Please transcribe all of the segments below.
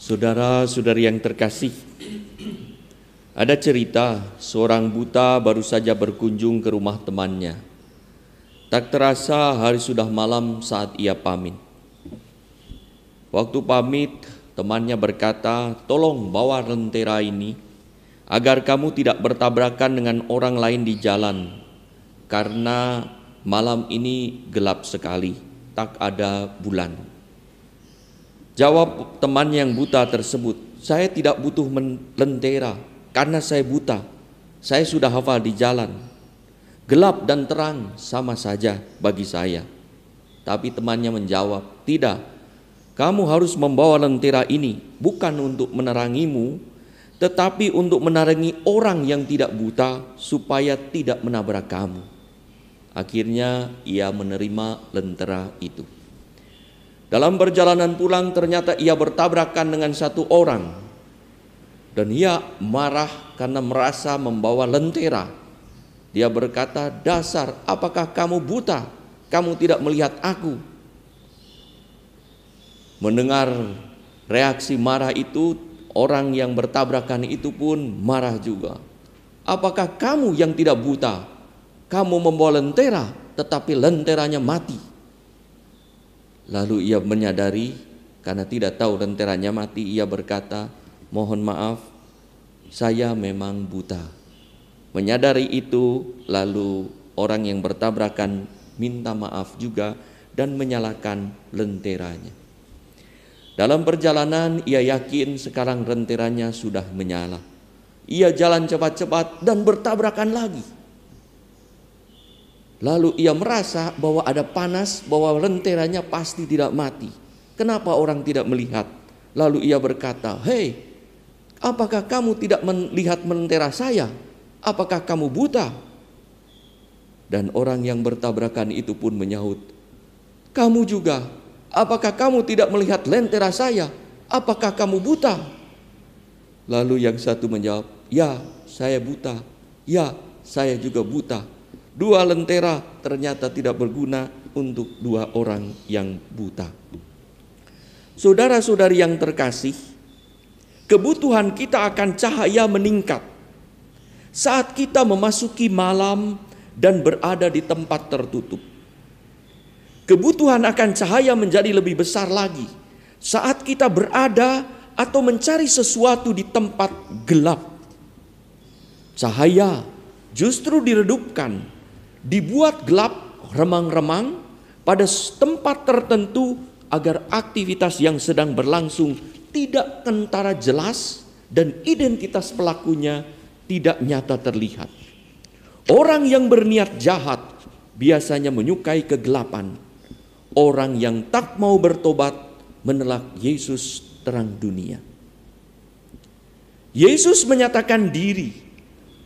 Saudara-saudari yang terkasih, ada cerita seorang buta baru saja berkunjung ke rumah temannya. Tak terasa hari sudah malam saat ia pamit. Waktu pamit, temannya berkata, "Tolong bawa lentera ini agar kamu tidak bertabrakan dengan orang lain di jalan, karena malam ini gelap sekali, tak ada bulan." Jawab teman yang buta tersebut, "Saya tidak butuh lentera karena saya buta. Saya sudah hafal di jalan. Gelap dan terang sama saja bagi saya." Tapi temannya menjawab, "Tidak, kamu harus membawa lentera ini bukan untuk menerangimu, tetapi untuk menerangi orang yang tidak buta supaya tidak menabrak kamu." Akhirnya ia menerima lentera itu. Dalam perjalanan pulang ternyata ia bertabrakan dengan satu orang. Dan ia marah karena merasa membawa lentera. Dia berkata, "Dasar, apakah kamu buta? Kamu tidak melihat aku?" Mendengar reaksi marah itu, orang yang bertabrakan itu pun marah juga. "Apakah kamu yang tidak buta? Kamu membawa lentera, tetapi lenteranya mati." Lalu ia menyadari karena tidak tahu lenteranya mati, ia berkata, "Mohon maaf, saya memang buta." Menyadari itu, lalu orang yang bertabrakan minta maaf juga dan menyalakan lenteranya. Dalam perjalanan ia yakin sekarang lenteranya sudah menyala. Ia jalan cepat-cepat dan bertabrakan lagi. Lalu ia merasa bahwa ada panas, bahwa lenteranya pasti tidak mati. Kenapa orang tidak melihat? Lalu ia berkata, "Hei, apakah kamu tidak melihat lentera saya? Apakah kamu buta?" Dan orang yang bertabrakan itu pun menyahut, "Kamu juga, apakah kamu tidak melihat lentera saya? Apakah kamu buta?" Lalu yang satu menjawab, "Ya, saya buta. Ya, saya juga buta." Dua lentera ternyata tidak berguna untuk dua orang yang buta. Saudara-saudari yang terkasih, kebutuhan kita akan cahaya meningkat saat kita memasuki malam dan berada di tempat tertutup. Kebutuhan akan cahaya menjadi lebih besar lagi saat kita berada atau mencari sesuatu di tempat gelap. Cahaya justru diredupkan, dibuat gelap remang-remang pada tempat tertentu agar aktivitas yang sedang berlangsung tidak kentara jelas dan identitas pelakunya tidak nyata terlihat. Orang yang berniat jahat biasanya menyukai kegelapan. Orang yang tak mau bertobat menolak Yesus terang dunia. Yesus menyatakan diri,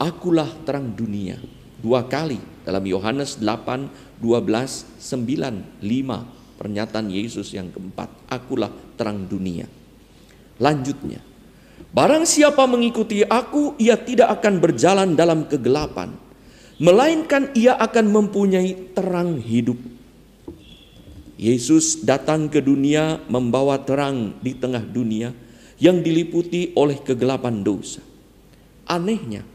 "Akulah terang dunia." Dua kali dalam Yohanes 8, 12, 9, 5. Pernyataan Yesus yang keempat, "Akulah terang dunia." Lanjutnya, "Barang siapa mengikuti aku, ia tidak akan berjalan dalam kegelapan, melainkan ia akan mempunyai terang hidup." Yesus datang ke dunia membawa terang di tengah dunia yang diliputi oleh kegelapan dosa. Anehnya,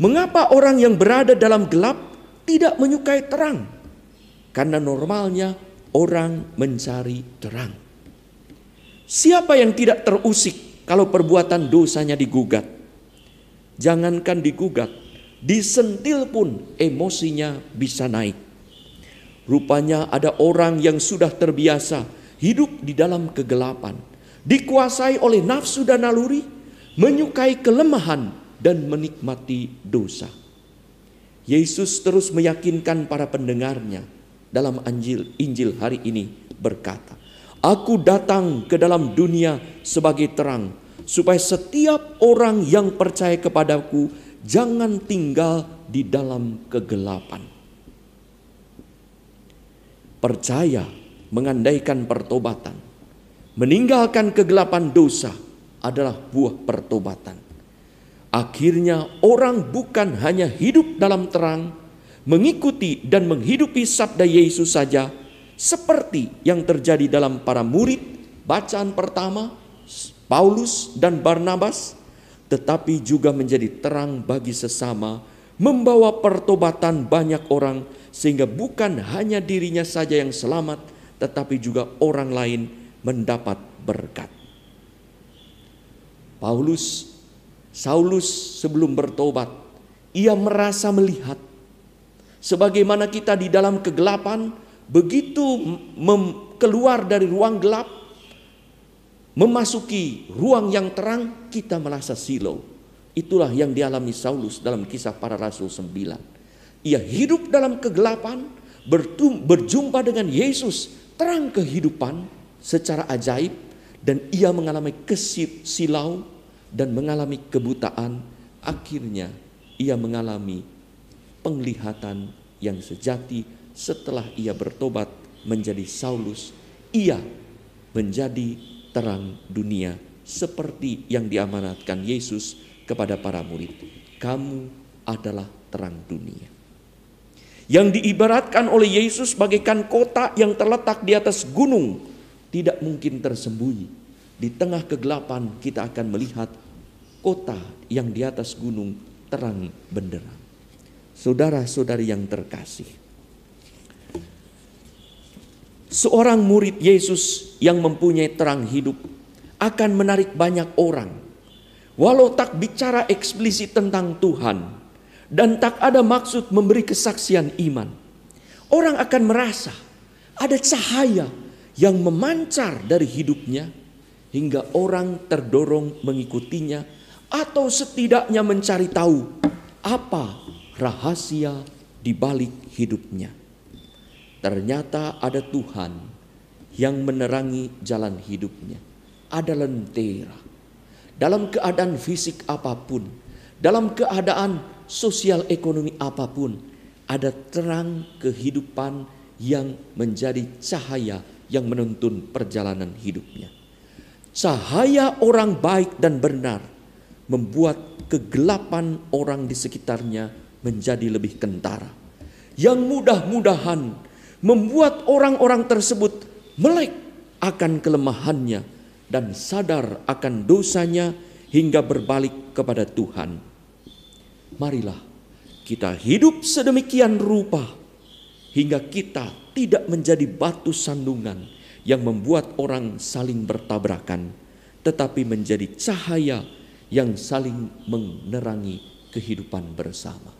mengapa orang yang berada dalam gelap tidak menyukai terang? Karena normalnya orang mencari terang. Siapa yang tidak terusik kalau perbuatan dosanya digugat? Jangankan digugat, disentil pun emosinya bisa naik. Rupanya ada orang yang sudah terbiasa hidup di dalam kegelapan, dikuasai oleh nafsu dan naluri, menyukai kelemahan dan menikmati dosa. Yesus terus meyakinkan para pendengarnya dalam Injil hari ini berkata, "Aku datang ke dalam dunia sebagai terang, supaya setiap orang yang percaya kepadaku jangan tinggal di dalam kegelapan." Percaya mengandaikan pertobatan, meninggalkan kegelapan dosa adalah buah pertobatan. Akhirnya orang bukan hanya hidup dalam terang, mengikuti dan menghidupi sabda Yesus saja, seperti yang terjadi dalam para murid bacaan pertama, Paulus dan Barnabas, tetapi juga menjadi terang bagi sesama, membawa pertobatan banyak orang, sehingga bukan hanya dirinya saja yang selamat, tetapi juga orang lain mendapat berkat. Saulus sebelum bertobat, ia merasa melihat sebagaimana kita di dalam kegelapan, begitu keluar dari ruang gelap, memasuki ruang yang terang, kita merasa silau. Itulah yang dialami Saulus dalam Kisah Para Rasul 9. Ia hidup dalam kegelapan, berjumpa dengan Yesus, terang kehidupan secara ajaib, dan ia mengalami silau dan mengalami kebutaan. Akhirnya ia mengalami penglihatan yang sejati setelah ia bertobat menjadi Saulus. Ia menjadi terang dunia seperti yang diamanatkan Yesus kepada para murid. Kamu adalah terang dunia. Yang diibaratkan oleh Yesus bagaikan kota yang terletak di atas gunung, tidak mungkin tersembunyi. Di tengah kegelapan kita akan melihat kota yang di atas gunung terang benderang. Saudara-saudari yang terkasih, seorang murid Yesus yang mempunyai terang hidup akan menarik banyak orang. Walau tak bicara eksplisit tentang Tuhan dan tak ada maksud memberi kesaksian iman, orang akan merasa ada cahaya yang memancar dari hidupnya hingga orang terdorong mengikutinya atau setidaknya mencari tahu apa rahasia di balik hidupnya. Ternyata ada Tuhan yang menerangi jalan hidupnya. Ada lentera. Dalam keadaan fisik apapun, dalam keadaan sosial ekonomi apapun, ada terang kehidupan yang menjadi cahaya yang menuntun perjalanan hidupnya. Cahaya orang baik dan benar membuat kegelapan orang di sekitarnya menjadi lebih kentara. Yang mudah-mudahan membuat orang-orang tersebut melek akan kelemahannya dan sadar akan dosanya hingga berbalik kepada Tuhan. Marilah kita hidup sedemikian rupa hingga kita tidak menjadi batu sandungan yang membuat orang saling bertabrakan, tetapi menjadi cahaya yang saling menerangi kehidupan bersama.